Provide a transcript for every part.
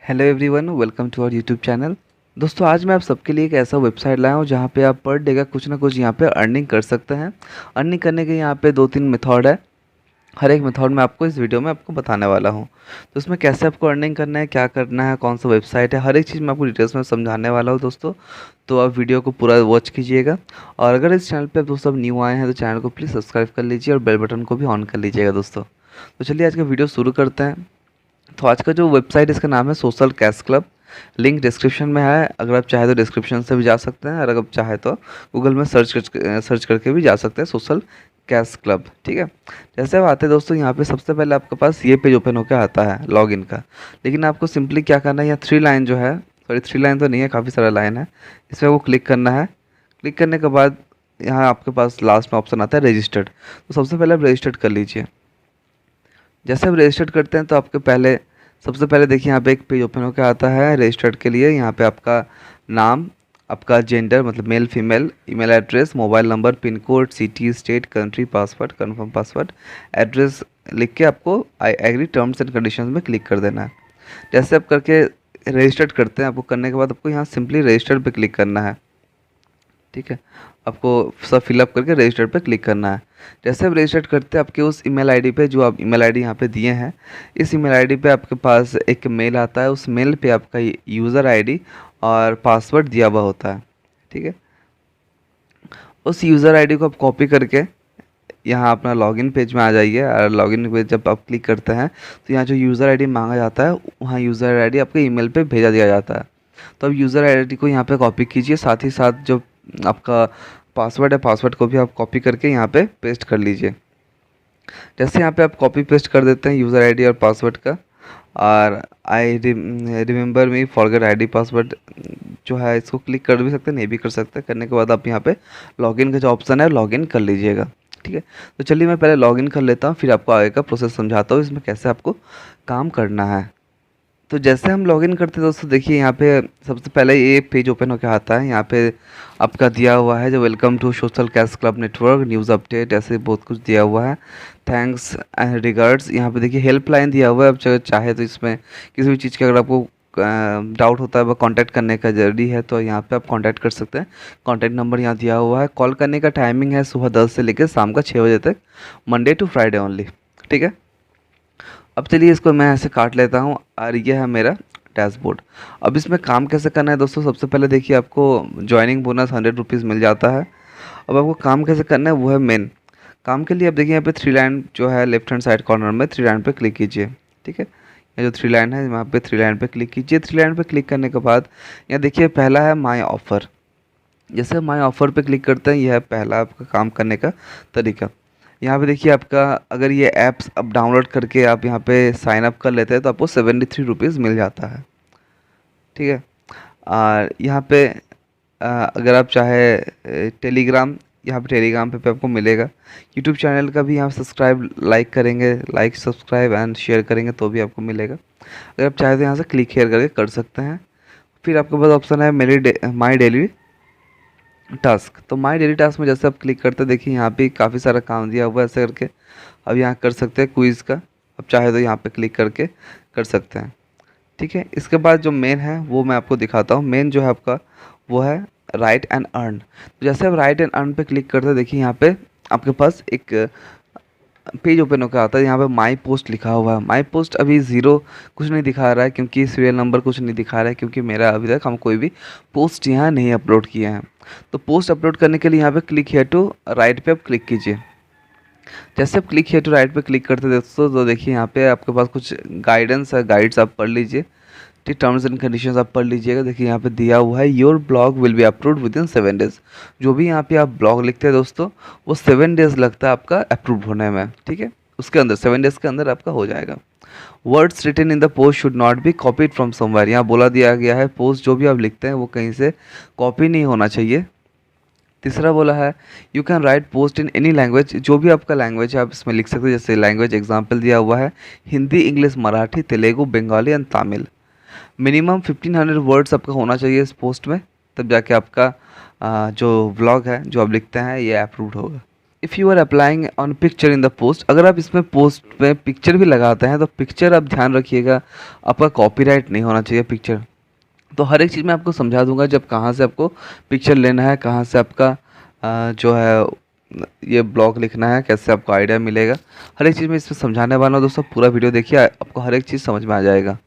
Hello everyone, welcome to our YouTube channel. दोस्तों, आज मैं आप सबके लिए एक ऐसा वेबसाइट लाया हूँ जहाँ पे आप पर डे का कुछ ना कुछ यहाँ पे अर्निंग कर सकते हैं। अर्निंग करने के यहाँ पे 2-3 मेथड है। हर एक मेथड में आपको इस वीडियो में आपको बताने वाला हूँ। तो इसमें कैसे आपको अर्निंग करना है, क्या करना है, कौन सा वेबसाइट है, हर एक चीज़ मैं आपको डिटेल्स में समझाने वाला हूँ दोस्तों। तो आप वीडियो को पूरा वॉच कीजिएगा। और अगर इस चैनल पर दोस्तों आप न्यू आए हैं तो चैनल को प्लीज़ सब्सक्राइब कर लीजिए और बेल बटन को भी ऑन कर लीजिएगा दोस्तों। तो चलिए आज का वीडियो शुरू करते हैं। तो आज का जो वेबसाइट इसका नाम है social cash club. Link description में है। अगर आप चाहे तो डिस्क्रिप्शन से भी जा सकते हैं और अगर आप चाहे तो गूगल में सर्च करके भी जा सकते हैं सोशल कैश क्लब। ठीक है। जैसे अब आते हैं दोस्तों, यहाँ पे सबसे पहले आपके पास ये पेज ओपन होकर आता है लॉगिन का। लेकिन आपको सिंपली क्या करना है, यहाँ 3 लाइन जो है, सॉरी 3 लाइन तो नहीं है, काफ़ी सारा लाइन है। इस पर आपको क्लिक करना है। क्लिक करने के बाद यहाँ आपके पास लास्ट में ऑप्शन आता है रजिस्टर्ड। तो सबसे पहले आप रजिस्टर्ड कर लीजिए। जैसे आप रजिस्टर्ड करते हैं तो आपके पहले सबसे पहले देखिए यहाँ पे एक पेज ओपन होकर आता है रजिस्टर्ड के लिए। यहाँ पे आपका नाम, आपका जेंडर मतलब male female, email address, mobile number, pin code, city, state, country, password, confirm password, address लिख के आपको I agree terms and conditions में क्लिक कर देना है। जैसे आप करके रजिस्टर्ड करते हैं, आपको करने के बाद आपको यहाँ सिंपली रजिस्टर्ड पे क्लिक करना है। ठीक है। आपको सब फिलअप करके रजिस्टर पे क्लिक करना है। जैसे आप रजिस्टर करते हैं, आपके उस ईमेल आईडी पे जो आप ईमेल आईडी यहाँ पे दिए हैं, इस ईमेल आईडी पे आपके पास एक मेल आता है। उस मेल पे आपका यूज़र आईडी और पासवर्ड दिया हुआ होता है। ठीक है। उस यूज़र आईडी को आप कॉपी करके यहाँ अपना लॉगिन पेज में आ जाइए। और लॉगिन पेज जब आप क्लिक करते हैं तो यहाँ जो यूज़र आईडी मांगा जाता है, वहाँ यूज़र आईडी आपके ईमेल पे भेजा दिया जाता है। तो अब यूज़र आईडी को यहाँ पे कॉपी कीजिए, साथ ही साथ जो आपका पासवर्ड है, पासवर्ड को भी आप कॉपी करके यहाँ पे पेस्ट कर लीजिए। जैसे यहाँ पे आप कॉपी पेस्ट कर देते हैं यूज़र आईडी और पासवर्ड का, और I remember me forget ID password जो है, इसको क्लिक कर भी सकते हैं, नहीं भी कर सकते। करने के बाद आप यहाँ पे लॉगिन का जो ऑप्शन है लॉगिन कर लीजिएगा। ठीक है। तो चलिए मैं पहले लॉगिन कर लेता हूँ, फिर आपको आगे का प्रोसेस समझाता हूँ इसमें कैसे आपको काम करना है। तो जैसे हम लॉगिन करते हैं दोस्तों, देखिए यहाँ पे सबसे पहले ये पेज ओपन होकर आता है। यहाँ पे आपका दिया हुआ है जो welcome to social cash club network, news update, ऐसे बहुत कुछ दिया हुआ है। Thanks and regards. यहाँ पे देखिए हेल्पलाइन दिया हुआ है। अब चाहे तो इसमें किसी भी चीज़ का अगर आपको डाउट होता है, वह कॉन्टैक्ट करने का जरूरी है तो यहाँ पे आप कॉन्टैक्ट कर सकते हैं। कॉन्टैक्ट नंबर यहाँ दिया हुआ है। कॉल करने का टाइमिंग है सुबह 10 से लेकर शाम का 6 बजे तक, मंडे टू फ्राइडे ओनली। ठीक है। अब चलिए इसको मैं ऐसे काट लेता हूँ और ये है मेरा डैशबोर्ड। अब इसमें काम कैसे करना है दोस्तों, सबसे पहले देखिए आपको ज्वाइनिंग बोनस 100 रुपीज़ मिल जाता है। अब आपको काम कैसे करना है वो है मेन। काम के लिए आप देखिए यहाँ पे 3 लाइन जो है लेफ्ट हैंड साइड कॉर्नर में 3 लाइन पे क्लिक कीजिए। ठीक है। ये जो 3 लाइन है वहाँ पे 3 लाइन पे क्लिक कीजिए। 3 लाइन पे क्लिक करने के बाद यहाँ देखिए पहला है माई ऑफ़र। जैसे माई ऑफ़र पे क्लिक करते हैं, यह है पहला आपका काम करने का तरीका। यहाँ पे देखिए आपका अगर ये ऐप्स अब डाउनलोड करके आप यहाँ पे साइन अप कर लेते हैं तो आपको 73 रुपीज़ मिल जाता है। ठीक है। और यहाँ पे अगर आप चाहे टेलीग्राम, यहाँ पे टेलीग्राम पे आपको मिलेगा। यूट्यूब चैनल का भी यहाँ सब्सक्राइब लाइक करेंगे, लाइक सब्सक्राइब एंड शेयर करेंगे तो भी आपको मिलेगा। अगर आप चाहे तो यहाँ से क्लिक हेयर करके कर सकते हैं। फिर आपके पास ऑप्शन है माई डेली टास्क। तो माई डेली टास्क में जैसे आप क्लिक करते हैं, देखिए यहाँ पे काफ़ी सारा काम दिया हुआ है ऐसे करके। अब यहाँ कर सकते हैं क्विज़ का, अब चाहे तो यहाँ पे क्लिक करके कर सकते हैं। ठीक है। इसके बाद जो मेन है वो मैं आपको दिखाता हूँ। मेन जो है आपका वो है राइट एंड अर्न। तो जैसे आप राइट एंड अर्न पे क्लिक करते हैं, देखिए यहाँ पे आपके पास एक पेज ओपन होकर आता है। यहाँ पे माई पोस्ट लिखा हुआ है। माई पोस्ट अभी ज़ीरो कुछ नहीं दिखा रहा है, क्योंकि सीरियल नंबर कुछ नहीं दिखा रहा है, क्योंकि मेरा अभी तक हम कोई भी पोस्ट यहाँ नहीं अपलोड किए हैं। तो पोस्ट अपलोड करने के लिए यहाँ पे क्लिक हियर टू राइट पे आप क्लिक कीजिए। जैसे आप क्लिक हियर टू राइट पे क्लिक करते हैं दोस्तों, तो देखिए यहाँ पे आपके पास कुछ गाइडेंस है, गाइड्स आप पढ़ लीजिए। ठीक, टर्म्स एंड कंडीशंस आप पढ़ लीजिएगा। देखिए यहाँ पे दिया हुआ है your blog will be upload with in 7 days. जो भी यहाँ पे आप ब्लॉग लिखते हैं दोस्तों, वो 7 डेज लगता है आपका अप्रूव होने में। ठीक है। उसके अंदर 7 डेज के अंदर आपका हो जाएगा। Words written in the post should not be copied from somewhere. यहाँ बोला दिया गया है पोस्ट जो भी आप लिखते हैं वो कहीं से कॉपी नहीं होना चाहिए। तीसरा बोला है you can write post in any language. जो भी आपका लैंग्वेज है आप इसमें लिख सकते हैं। जैसे लैंग्वेज एग्जाम्पल दिया हुआ है Hindi, English, Marathi, Telugu, Bengali and Tamil. Minimum 1500 words आपका होना चाहिए इस पोस्ट में, तब जाके आपका जो व्लॉग है जो आप लिखते हैं ये अप्रूव्ड होगा। If you are applying on picture in the post, अगर आप इसमें पोस्ट में पिक्चर भी लगाते हैं तो पिक्चर आप ध्यान रखिएगा आपका कॉपीराइट नहीं होना चाहिए पिक्चर। तो हर एक चीज़ मैं आपको समझा दूंगा, जब कहाँ से आपको पिक्चर लेना है, कहाँ से आपका जो है ये ब्लॉग लिखना है, कैसे आपको आइडिया मिलेगा, हर एक चीज़ मैं इसमें समझाने वाला हूँ। दोस्तों पूरा वीडियो देखिए, आपको हर एक चीज़ समझ में आ जाएगा।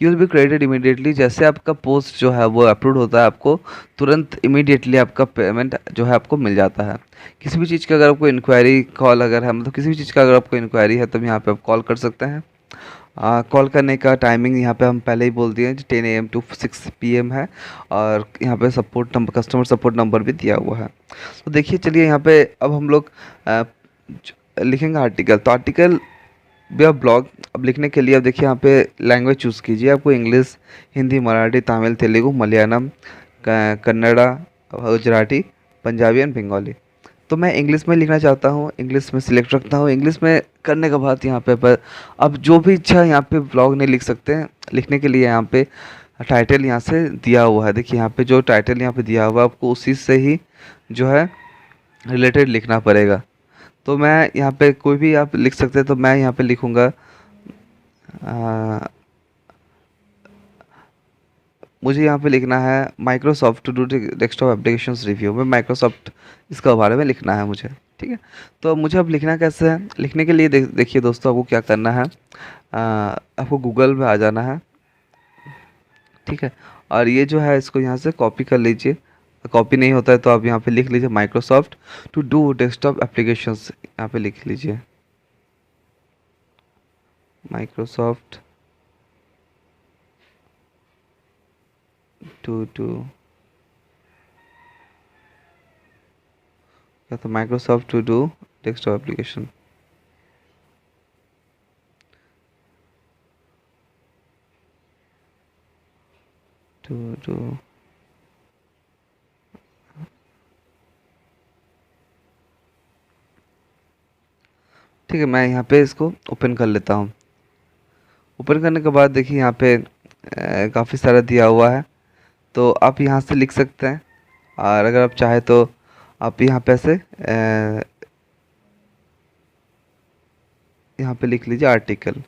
You will be credited immediately, जैसे आपका पोस्ट जो है वो अपलोड होता है आपको तुरंत इमीडिएटली आपका पेमेंट जो है आपको मिल जाता है। किसी भी चीज़ का अगर आपको इंक्वायरी कॉल अगर है, मतलब किसी भी चीज़ का अगर आपको इंक्वायरी है तब यहाँ पे आप कॉल कर सकते हैं। कॉल करने का टाइमिंग यहाँ पे हम पहले ही बोल दिए, 10 AM to 6 PM है, और यहाँ पे support number, customer support number भी दिया हुआ है। तो देखिए चलिए यहाँ पे अब हम लोग लिखेंगे आर्टिकल। तो आर्टिकल भी आप ब्लॉग अब लिखने के लिए अब देखिए यहाँ पे लैंग्वेज चूज़ कीजिए, आपको इंग्लिश, हिंदी, मराठी, तमिल, तेलुगु, मलयालम, कन्नड़ा, गुजराती, पंजाबी एंड बंगाली। तो मैं इंग्लिश में लिखना चाहता हूँ, इंग्लिश में सिलेक्ट रखता हूँ। इंग्लिश में करने के बाद यहाँ पे पर अब जो भी इच्छा यहाँ पे ब्लॉग नहीं लिख सकते हैं, लिखने के लिए यहाँ पे टाइटल यहाँ से दिया हुआ है। देखिए यहाँ पे जो टाइटल यहाँ पे दिया हुआ है आपको उसी से ही जो है रिलेटेड लिखना पड़ेगा। तो मैं यहाँ पे कोई भी आप लिख सकते हैं, तो मैं यहाँ पे लिखूँगा मुझे यहाँ पे लिखना है Microsoft to do desktop applications review में, माइक्रोसॉफ्ट इसका बारे में लिखना है मुझे। ठीक है, तो मुझे अब लिखना कैसे है, लिखने के लिए देखिए दोस्तों आपको क्या करना है, आपको गूगल में आ जाना है। ठीक है, और ये जो है इसको यहाँ से कॉपी कर लीजिए। कॉपी नहीं होता है तो आप यहाँ पे लिख लीजिए Microsoft to do desktop applications, यहाँ पे लिख लीजिए माइक्रोसॉफ्ट टू या तो Microsoft to do desktop application. To do ठीक है, मैं यहाँ पे इसको ओपन कर लेता हूँ। ओपन करने के बाद देखिए यहाँ पे काफ़ी सारा दिया हुआ है, तो आप यहाँ से लिख सकते हैं, और अगर आप चाहे तो आप यहाँ पे ऐसे यहाँ पे लिख लीजिए आर्टिकल।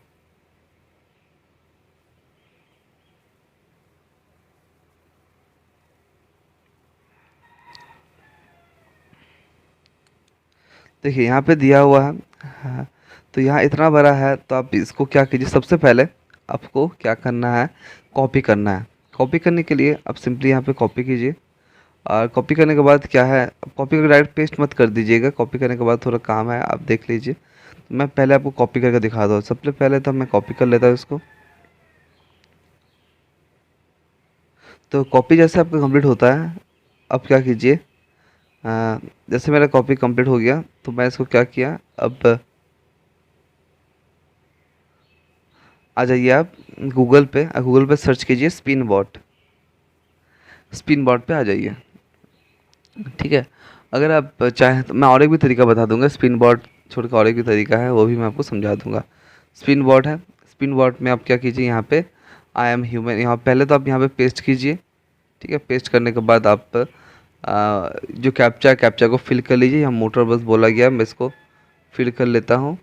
देखिए यहाँ पे दिया हुआ है, हाँ, तो यहाँ इतना बड़ा है, तो आप इसको क्या कीजिए, सबसे पहले आपको क्या करना है, कॉपी करना है। कॉपी करने के लिए आप सिंपली यहाँ पे कॉपी कीजिए, और कॉपी करने के बाद क्या है, कॉपी करके डायरेक्ट पेस्ट मत कर दीजिएगा, कॉपी करने के बाद थोड़ा काम है, आप देख लीजिए। मैं पहले आपको कॉपी करके दिखा दूँ। सबसे पहले तो मैं कॉपी कर लेता हूँ इसको। तो कॉपी जैसे आपका कंप्लीट होता है, अब क्या कीजिए, जैसे मेरा कॉपी कंप्लीट हो गया तो मैं इसको क्या किया, अब आ जाइए आप गूगल पे सर्च कीजिए स्पिन बॉट पे आ जाइए। ठीक है, अगर आप चाहें तो मैं और एक भी तरीका बता दूंगा, स्पिन बॉट छोड़ के और एक भी तरीका है, वो भी मैं आपको समझा दूंगा। स्पिन बॉट है, स्पिन बॉट में आप क्या कीजिए, यहाँ पे आई एम ह्यूमन, यहाँ पहले तो आप यहाँ पे पेस्ट कीजिए। ठीक है, पेस्ट करने के बाद आप जो कैप्चा को फिल कर लीजिए। यहाँ मोटर बस बोला गया, मैं इसको फिल कर लेता हूँ।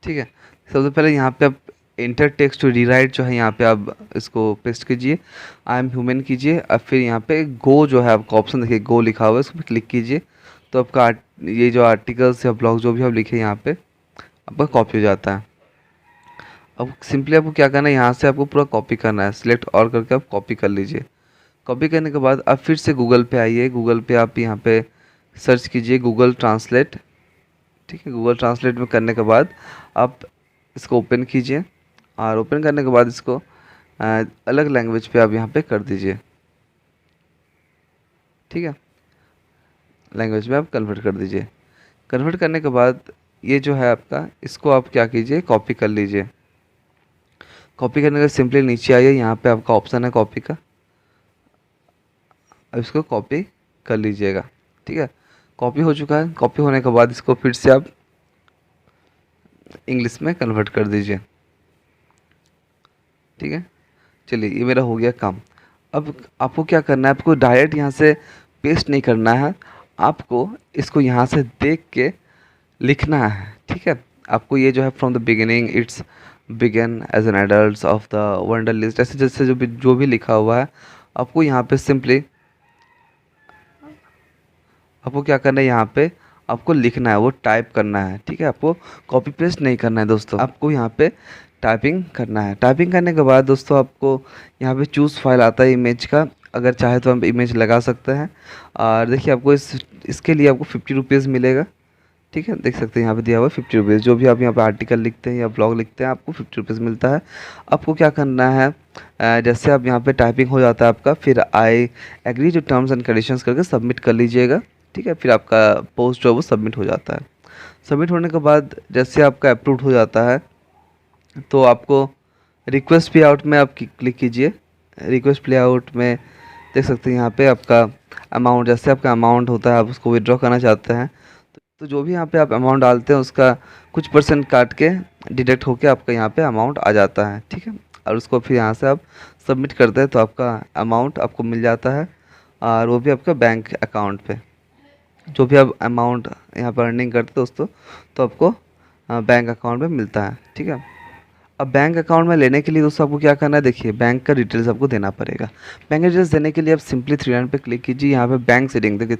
ठीक है, सबसे पहले यहाँ पे आप इंटर टेक्स्ट टू रीराइट जो है यहाँ पे आप इसको पेस्ट कीजिए, आई एम ह्यूमन कीजिए, अब फिर यहाँ पे गो जो है आपका ऑप्शन देखिए, गो लिखा हुआ है, उस पर क्लिक कीजिए। तो आपका ये जो आर्टिकल्स या ब्लॉग जो भी आप लिखे यहाँ पे आपका कॉपी हो जाता है। अब सिंपली आपको क्या करना है, यहाँ से आपको पूरा कॉपी करना है, सिलेक्ट और करके आप कॉपी कर लीजिए। कॉपी करने के बाद आप फिर से गूगल पे आइए, गूगल पे आप यहाँ पे सर्च कीजिए गूगल ट्रांसलेट। ठीक है, गूगल ट्रांसलेट में करने के बाद आप इसको ओपन कीजिए, और ओपन करने के बाद इसको अलग लैंग्वेज पे आप यहाँ पे कर दीजिए। ठीक है, लैंग्वेज में आप कन्वर्ट कर दीजिए। कन्वर्ट करने के बाद ये जो है आपका, इसको आप क्या कीजिए, कॉपी कर लीजिए। कॉपी करने के सिंपली नीचे आइए, यहाँ पे आपका ऑप्शन है कॉपी का, अब इसको कॉपी कर लीजिएगा। ठीक है, कॉपी हो चुका है। कॉपी होने के बाद इसको फिर से आप इंग्लिश में कन्वर्ट कर दीजिए। ठीक है, चलिए ये मेरा हो गया काम। अब आपको क्या करना है, आपको डायरेक्ट यहाँ से पेस्ट नहीं करना है, आपको इसको यहाँ से देख के लिखना है, ठीक है। आपको ये जो है from the beginning it's began as an adult of the wonder list, ऐसे जैसे जो भी लिखा हुआ है, आपको यहाँ पे सिंपली आपको क्या करना है, यहाँ पे आपको लिखना है, वो टाइप करना है, ठीक है। आपको कॉपी पेस्ट नहीं करना है दोस्तों, आपको यहाँ पे टाइपिंग करना है। टाइपिंग करने के बाद दोस्तों आपको यहाँ पे चूज़ फाइल आता है इमेज का, अगर चाहे तो हम इमेज लगा सकते हैं। और देखिए आपको इसके लिए आपको 50 रुपीज़ मिलेगा, ठीक है। देख सकते हैं यहाँ पे दिया हुआ है 50 रुपीज़। जो भी आप यहाँ पे आर्टिकल लिखते हैं या ब्लॉग लिखते हैं आपको 50 रुपीज़ मिलता है। आपको क्या करना है, जैसे आप यहाँ पे टाइपिंग हो जाता है आपका, फिर I agree to terms and conditions करके सबमिट कर लीजिएगा, ठीक है। फिर आपका पोस्ट जो है वो सबमिट हो जाता है। सबमिट होने के बाद जैसे आपका अप्रूव हो जाता है तो आपको रिक्वेस्ट पे आउट में आप क्लिक कीजिए। रिक्वेस्ट प्ले आउट में देख सकते हैं यहाँ पे आपका अमाउंट, जैसे आपका अमाउंट होता है आप उसको विड्रॉ करना चाहते हैं तो जो भी यहाँ पे आप अमाउंट डालते हैं उसका कुछ परसेंट काट के डिडक्ट होके आपका यहाँ पे अमाउंट आ जाता है, ठीक है। और उसको फिर यहाँ से आप सबमिट करते हैं तो आपका अमाउंट आपको मिल जाता है, और वो भी आपका बैंक अकाउंट पे। जो भी आप अमाउंट यहाँ पर अर्निंग करते हैं दोस्तों तो आपको बैंक अकाउंट में मिलता है, ठीक है। अब बैंक अकाउंट में लेने के लिए दोस्तों आपको क्या करना है, देखिए बैंक का डिटेल्स आपको देना पड़ेगा। बैंक डिटेल्स देने के लिए आप सिंपली 3 लाइन पे क्लिक कीजिए। यहाँ पे बैंक सेटिंग देखिए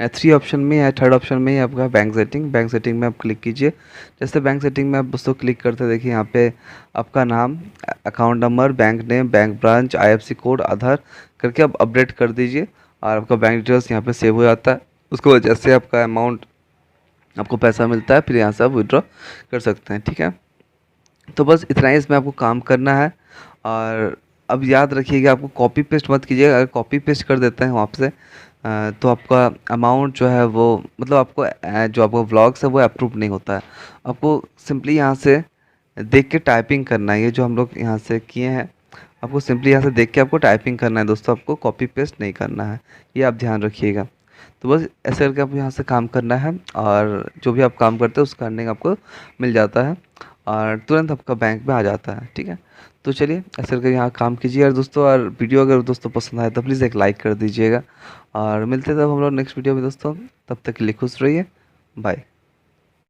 3 ऑप्शन में या 3rd ऑप्शन में ही आपका बैंक सेटिंग में आप क्लिक कीजिए। जैसे बैंक सेटिंग में आप दोस्तों क्लिक करते हैं, देखिए यहाँ पे आपका नाम, account number, bank name, bank branch, IFSC code, Aadhaar करके आप अपडेट कर दीजिए और आपका बैंक डिटेल्स यहाँ पर सेव हो जाता है। उसको वजह से आपका अमाउंट, आपको पैसा मिलता है, फिर यहाँ से आप विड्रॉ कर सकते हैं, ठीक है। तो बस इतना ही इसमें आपको काम करना है। और अब याद रखिएगा आपको कॉपी पेस्ट मत कीजिएगा। अगर कॉपी पेस्ट कर देते हैं वहाँ से तो आपका अमाउंट जो है वो, मतलब आपको जो आपका व्लॉग्स है वो अप्रूव नहीं होता है। आपको सिंपली यहाँ से देख के टाइपिंग करना है, ये जो हम लोग यहाँ से किए हैं आपको सिंपली यहाँ से देख के आपको टाइपिंग करना है दोस्तों, आपको कॉपी पेस्ट नहीं करना है, ये आप ध्यान रखिएगा। तो बस ऐसे करके आपको यहाँ से काम करना है और जो भी आप काम करते हैं उसका अर्निंग आपको मिल जाता है और तुरंत आपका बैंक में आ जाता है, ठीक है। तो चलिए ऐसे करके यहाँ काम कीजिए। और दोस्तों, और वीडियो अगर दोस्तों पसंद आए तो प्लीज़ एक लाइक कर दीजिएगा और मिलते हैं तब हम लोग नेक्स्ट वीडियो में दोस्तों। तब तक के लिए खुश रहिए, बाय।